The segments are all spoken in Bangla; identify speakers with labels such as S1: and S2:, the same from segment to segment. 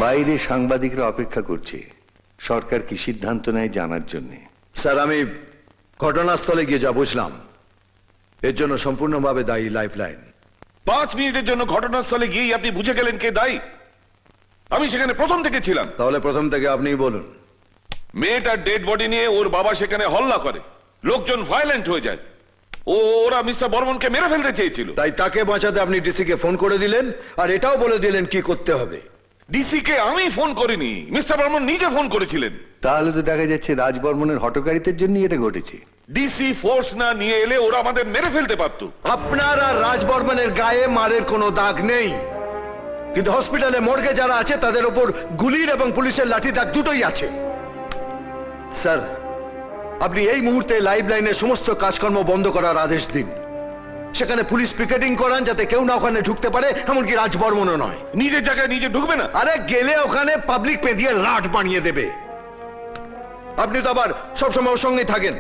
S1: বাইরে সাংবাদিকরা অপেক্ষা করছে সরকার কি সিদ্ধান্ত নেয় জানার জন্য।
S2: স্যার, আমি ঘটনাস্থলে গিয়ে যা বুঝলাম এর জন্য সম্পূর্ণভাবে দায়ী লাইফলাইন।
S3: 5 মিনিটের জন্য ঘটনাস্থলে গিয়ে আপনি বুঝে গেলেন কে দায়ী? আমি সেখানে প্রথম থেকে ছিলাম।
S2: তাহলে প্রথম থেকে আপনিই বলুন।
S3: মেয়েটার ডেড বডি নিয়ে ওর বাবা সেখানে হল্লা করে, লোকজন ভায়োলেন্ট হয়ে যায়। ওরা মিস্টার বর্মনকে মেরে ফেলতে চেয়েছিল।
S2: তাই তাকে বাঁচাতে আপনি ডিসি কে ফোন করে দিলেন আর এটাও বলে দিলেন কি করতে হবে।
S3: ডিসি কে আমি ফোন করিনি, মিস্টার বর্মন নিজে ফোন করেছিলেন।
S1: তাহলে তো দেখা যাচ্ছে রাজবর্মনের হঠকারিতার জন্য এটা ঘটেছে।
S3: ডিসি ফোর্স না নিয়ে এলে ওরা আমাদের মেরে ফেলতে পারত।
S2: আপনার আর রাজবর্মনের গায়ে মারের কোনো দাগ নেই, কিন্তু হসপিটালে মর্গে যারা আছে তাদের উপর গুলির এবং পুলিশের লাঠি দাগ দুটোই আছে। স্যার, আপনি এই মুহূর্তে লাইফলাইনের সমস্ত কাজকর্ম বন্ধ করার আদেশ দিন। সেখানে পুলিশ পিকেটিং করান যাতে কেউ না ওখানে ঢুকতে পারে, এমনকি রাজবর্মনও নয়।
S3: নিজের জায়গায় নিজে ঢুকবে না?
S2: আরে গেলে ওখানে পাবলিক পে দিয়ে লাট বানিয়ে দেবে। আপনি তো আবার সবসময় ওর সঙ্গেই থাকেন।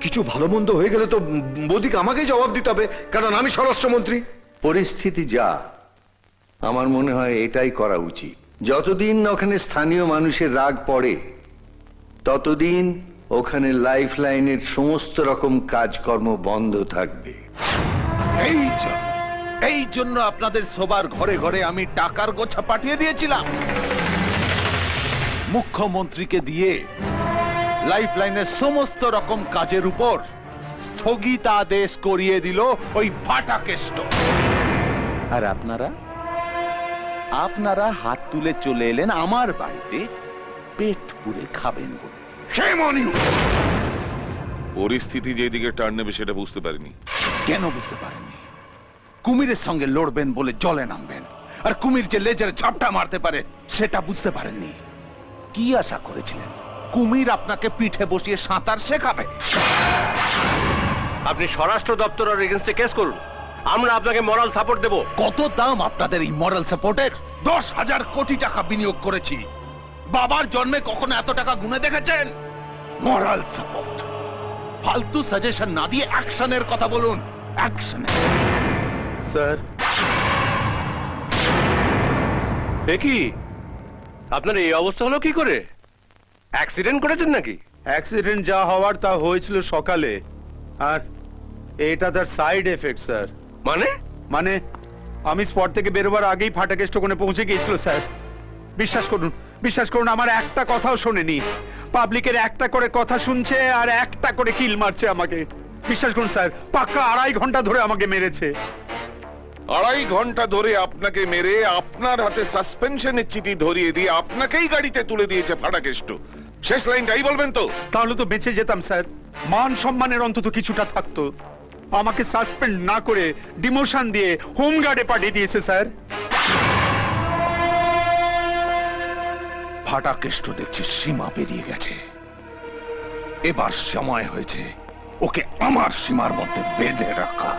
S2: কিছু ভালো মন্দ হয়ে গেলে তো মোদিকে আমাকেই জবাব দিতে হবে, কারণ আমি স্বরাষ্ট্রমন্ত্রী।
S1: পরিস্থিতি যা, আমার মনে হয় এটাই করা উচিত। যতদিন ওখানে স্থানীয় মানুষের রাগ পড়ে ততদিন ওখানে লাইফলাইনের সমস্ত রকম কাজকর্ম বন্ধ থাকবে।
S4: এই জন্য আপনাদের সবার ঘরে ঘরে আমি টাকার গোছা পাঠিয়ে দিয়েছিলাম। মুখ্যমন্ত্রীকে দিয়ে লাইফলাইনের সমস্ত রকম কাজের উপর স্থগিতাদেশ করিয়ে দিল ওই ফাটাকেষ্ট। আর আপনারা হাত তুলে চলে এলেন আমার বাড়িতে পেট পুরে খাবেন বলে।
S3: পরিস্থিতি যেদিকে টার্ন নেবে সেটা বুঝতে পারিনি।
S4: কেন বুঝতে পারেননি? কুমিরের সঙ্গে লড়বেন বলে জলে নামবেন, আর কুমির যে লেজের ঝাপটা মারতে পারে সেটা বুঝতে পারেননি। কি আশা করেছিলেন কুমির আপনাকে পিঠে বসিয়ে সাঁতার শেখাবে?
S5: আপনি স্বরাষ্ট্র দপ্তরের এগেইনস্টে কেস করুন, আমরা আপনাকে মোরাল সাপোর্ট দেব।
S4: কত দাম আপনাদের এই মরাল সাপোর্টের? 10,000 কোটি টাকা বিনিয়োগ করেছি। বাবার জন্মে কখনো এত টাকা গুনে দেখেছেন? মরাল সাপোর্ট। ফালতু সাজেশন না দিয়ে অ্যাকশনের কথা বলুন। অ্যাকশন।
S5: স্যার, কি আপনার এই অবস্থা হলো কি করে? অ্যাক্সিডেন্ট করেছেন নাকি?
S6: অ্যাক্সিডেন্ট যা হওয়ার তা হয়েছিল সকালে, আর এটা তার সাইড এফেক্ট স্যার।
S5: মানে
S6: আমি স্পট থেকে বেরোবার আগেই ফাটাকেষ্ট ওখানে পৌঁছে গিয়েছিল স্যার। বিশ্বাস করুন আমার একটা কথাও শোনেনি। পাবলিকের একটা করে কথা শুনছে আর একটা করে কিল মারছে আমাকে। বিশ্বাস করুন স্যার, পাক্কা 2.5 ঘন্টা ধরে আমাকে মেরেছে।
S3: 2.5 ঘন্টা ধরে আপনাকে মেরে আপনার হাতে সাসপেনশনের চিঠি ধরিয়ে দিয়ে আপনাকেই গাড়িতে তুলে দিয়েছে ফাটাকেষ্ট। শেষ লাইনটাই বলবেন তো?
S6: তাহলে তো বেঁচে যেতাম স্যার, মান সম্মানের অন্তত কিছুটা থাকতো। আমাকে সাসপেন্ড না করে ডিমোশন দিয়ে হোম গার্ডে পাঠিয়ে দিয়েছে স্যার।
S4: ফাটাকেষ্ট দেখছি সীমা পেরিয়ে গেছে। এবার সময় হয়েছে ওকে আমার সীমার মধ্যে বেঁধে রাখা।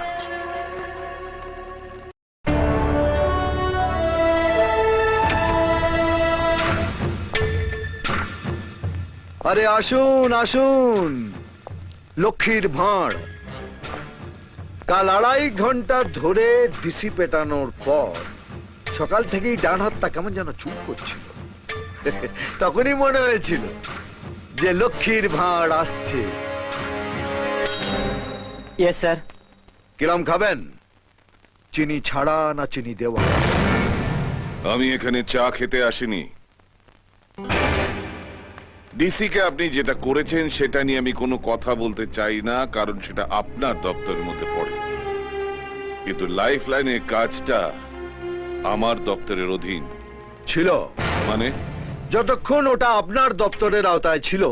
S2: আরে আসুন আসুন, লক্ষ্মীর ভাঁড়। কাল 2.5 ঘন্টা ধরে ডিসি পেটানোর পর সকাল থেকেই ডান হাতটা কেমন যেন চুপ করছিল। তখনই মনে হয়েছিল যে লক্ষ্মীর ভাঁড় আসছে।
S7: Yes sir.
S2: কিরম খাবেন, চিনি ছাড়া না চিনি দেওয়া?
S3: আমি এখানে চা খেতে আসিনি। ডিসি কে আপনি যেটা করেছেন সেটা নিয়ে আমি কোনো কথা বলতে চাই না, কারণ সেটা আপনার দপ্তরের মধ্যে পড়ে। কিন্তু লাইফলাইনের কাজটা আমার দপ্তরের অধীন
S2: ছিল।
S3: মানে?
S2: যতক্ষণ ওটা আপনার দপ্তরের আওতায় ছিল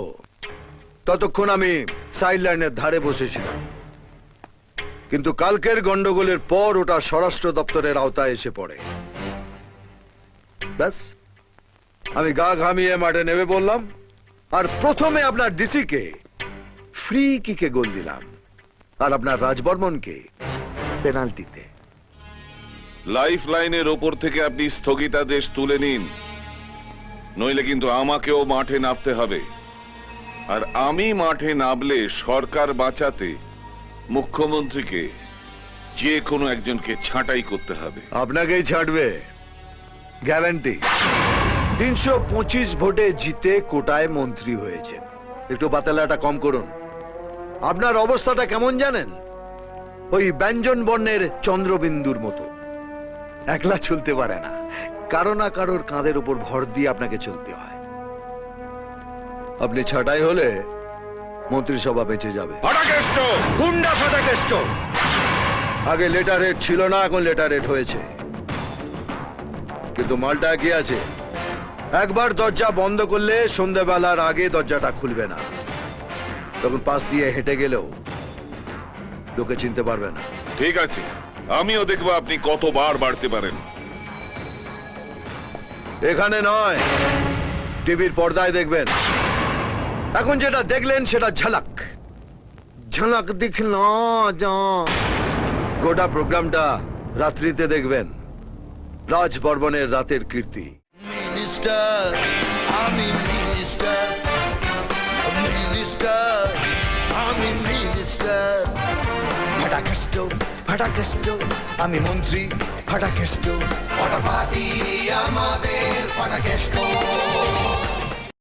S2: ততক্ষণ আমি সাইড লাইনের ধারে বসেছিলাম, কিন্তু কালকের গন্ডগোলের পর ওটা স্বরাষ্ট্র দপ্তরের আওতায় এসে পড়ে। ব্যাস, আমি গা ঘামিয়ে মাঠে নেমে বললাম, আর প্রথমে আপনার ডিসি কে ফ্রি কিকে গোল দিলাম, আর আপনার রাজবর্মনকে পেনাল্টিতে।
S3: লাইফলাইনের ওপর থেকে আপনি স্থগিতাদেশ তুলে নিন, নইলে কিন্তু আমাকেও মাঠে নামতে হবে। আর আমি মাঠে নামলে সরকার বাঁচাতে মুখ্যমন্ত্রীকে যে কোনো একজনকে ছাঁটাই করতে হবে।
S2: আপনাকেই ছাড়বে? গ্যারান্টি 325 ভোটে জিতে কোটায় মন্ত্রী হয়েছেন। একটু বাতালাটা কম করুন। আপনার অবস্থাটা কেমন জানেন? ওই ব্যঞ্জন বর্ণের চন্দ্রবিন্দুর মতো, একলা চলতে পারে না, কারো না কারোর কাঁধের উপর ভর দিয়ে আপনাকে চলতে হয়। আপনি ছাঁটাই হলে মন্ত্রিসভা বেঁচে যাবে।
S3: ফাটাকেষ্ট!
S2: গুন্ডা ফাটাকেষ্ট! আগে লেটার হেড ছিল না, এখন লেটার হেড হয়েছে। কিন্তু মালটা কি আছে, একবার দরজা বন্ধ করলে সন্ধ্যাবেলার আগে দরজাটা খুলবে না। তখন পাশ দিয়ে হেঁটে গেলেও লোকে চিনতে পারবে না।
S3: ঠিক আছে, আমিও দেখবো আপনি কতবার বাড়তে পারেন।
S2: এখানে নয়, টিভির পর্দায় দেখবেন। এখন যেটা দেখলেন সেটা ঝলক ঝলক দিখলা যা। গোটা প্রোগ্রামটা রাত্রিতে দেখবেন। রাজ বর্মনের রাতের কীর্তি। মিনিস্টার, আমি মিনিস্টার, মিনিস্টার, আমি মিনিস্টার। ফাটাকেষ্ট, ফাটাকেষ্ট, আমি মন্ত্রী। ফাটাকেষ্ট, ফাটাফাটি আমাদের ফাটাকেষ্ট।